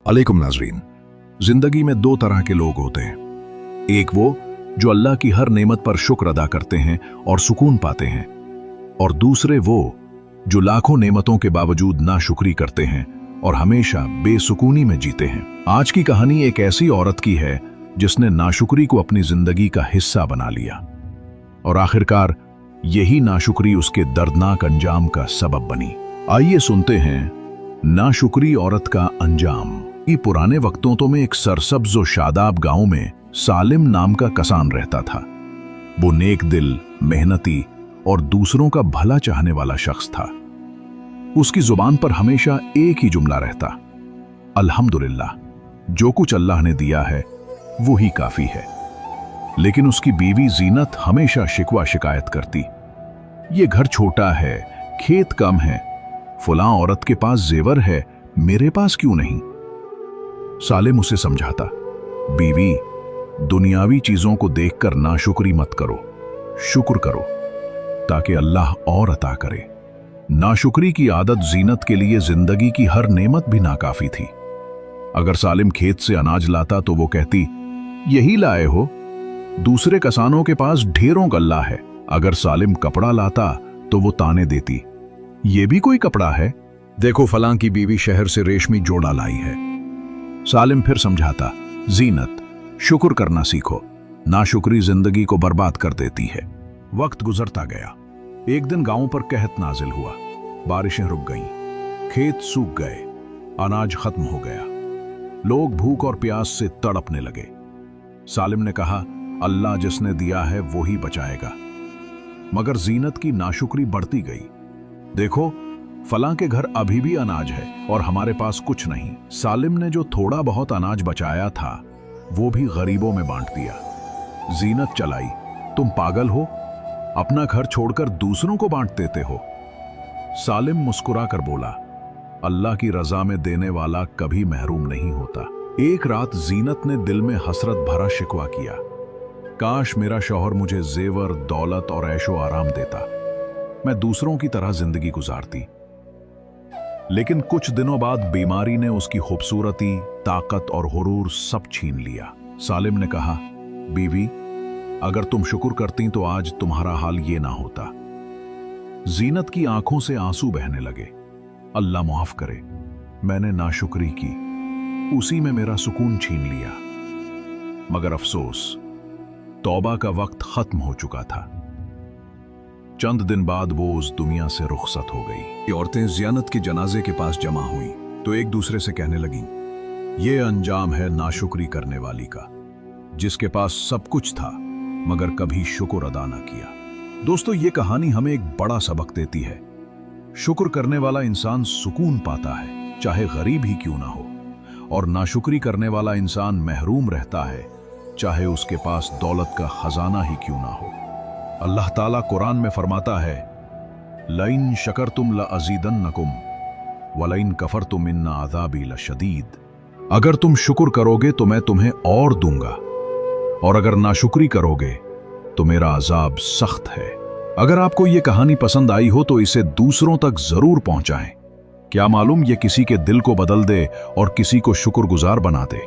अलैकुम नाजरीन। जिंदगी में दो तरह के लोग होते हैं। एक वो जो अल्लाह की हर नेमत पर शुक्र अदा करते हैं और सुकून पाते हैं, और दूसरे वो जो लाखों नेमतों के बावजूद नाशुक्री करते हैं और हमेशा बेसुकूनी में जीते हैं। आज की कहानी एक ऐसी औरत की है जिसने नाशुक्री को अपनी जिंदगी का हिस्सा बना लिया, और आखिरकार यही नाशुक्री उसके दर्दनाक अंजाम का सबब बनी। आइए सुनते हैं नाशुक्री औरत का अंजाम। पुराने वक्तों तो में एक सरसब्ज और शादाब गांव में सालिम नाम का कसान रहता था। वो नेक दिल, मेहनती और दूसरों का भला चाहने वाला शख्स था। उसकी जुबान पर हमेशा एक ही जुमला रहता, अल्हम्दुलिल्लाह, जो कुछ अल्लाह ने दिया है वो ही काफी है। लेकिन उसकी बीवी जीनत हमेशा शिकवा शिकायत करती, ये घर छोटा है, खेत कम है, फलां औरत के पास जेवर है, मेरे पास क्यों नहीं। सालिम उसे समझाता, बीवी, दुनियावी चीजों को देखकर नाशुक्री मत करो, शुक्र करो ताकि अल्लाह और अता करे। नाशुक्री की आदत जीनत के लिए जिंदगी की हर नेमत भी नाकाफी थी। अगर सालिम खेत से अनाज लाता तो वो कहती, यही लाए हो, दूसरे किसानों के पास ढेरों गल्ला है। अगर सालिम कपड़ा लाता तो वो ताने देती, ये भी कोई कपड़ा है, देखो फलां की बीवी शहर से रेशमी जोड़ा लाई है। सालिम फिर समझाता, जीनत, शुक्र करना सीखो, नाशुक्री जिंदगी को बर्बाद कर देती है। वक्त गुजरता गया। एक दिन गांव पर कहत नाजिल हुआ, बारिशें रुक गईं, खेत सूख गए, अनाज खत्म हो गया, लोग भूख और प्यास से तड़पने लगे। सालिम ने कहा, अल्लाह जिसने दिया है वो ही बचाएगा। मगर जीनत की नाशुक्री बढ़ती गई। देखो, फलां के घर अभी भी अनाज है और हमारे पास कुछ नहीं। सालिम ने जो थोड़ा बहुत अनाज बचाया था वो भी गरीबों में बांट दिया। जीनत चलाई, तुम पागल हो, अपना घर छोड़कर दूसरों को बांट देते हो। सालिम मुस्कुरा कर बोला, अल्लाह की रजा में देने वाला कभी महरूम नहीं होता। एक रात जीनत ने दिल में हसरत भरा शिकवा किया, काश मेरा शौहर मुझे जेवर, दौलत और ऐशो आराम देता, मैं दूसरों की तरह जिंदगी गुजारती। लेकिन कुछ दिनों बाद बीमारी ने उसकी खूबसूरती, ताकत और हुरूर सब छीन लिया। सालिम ने कहा, बीवी, अगर तुम शुक्र करती तो आज तुम्हारा हाल ये ना होता। जीनत की आंखों से आंसू बहने लगे। अल्लाह माफ करे, मैंने नाशुक्री की, उसी में मेरा सुकून छीन लिया। मगर अफसोस, तौबा का वक्त खत्म हो चुका था। चंद दिन बाद वो उस दुनिया से रुखसत हो गई। औरतें ज़ियानत के जनाजे के पास जमा हुई तो एक दूसरे से कहने लगीं, ये अंजाम है नाशुक्री करने वाली का, जिसके पास सब कुछ था मगर कभी शुक्र अदा ना किया। दोस्तों, ये कहानी हमें एक बड़ा सबक देती है। शुक्र करने वाला इंसान सुकून पाता है, चाहे गरीब ही क्यों ना हो, और नाशुक्री करने वाला इंसान महरूम रहता है, चाहे उसके पास दौलत का खजाना ही क्यों ना हो। अल्लाह ताला कुरान में फरमाता है, लइन शकरतुम लअज़ीदन्नकुम वलइन कफरतुम इन्ना अज़ाबी लशदीद। अगर तुम शुक्र करोगे तो मैं तुम्हें और दूंगा, और अगर नाशुक्री करोगे तो मेरा अजाब सख्त है। अगर आपको ये कहानी पसंद आई हो तो इसे दूसरों तक जरूर पहुंचाएं। क्या मालूम ये किसी के दिल को बदल दे और किसी को शुक्रगुजार बना दे।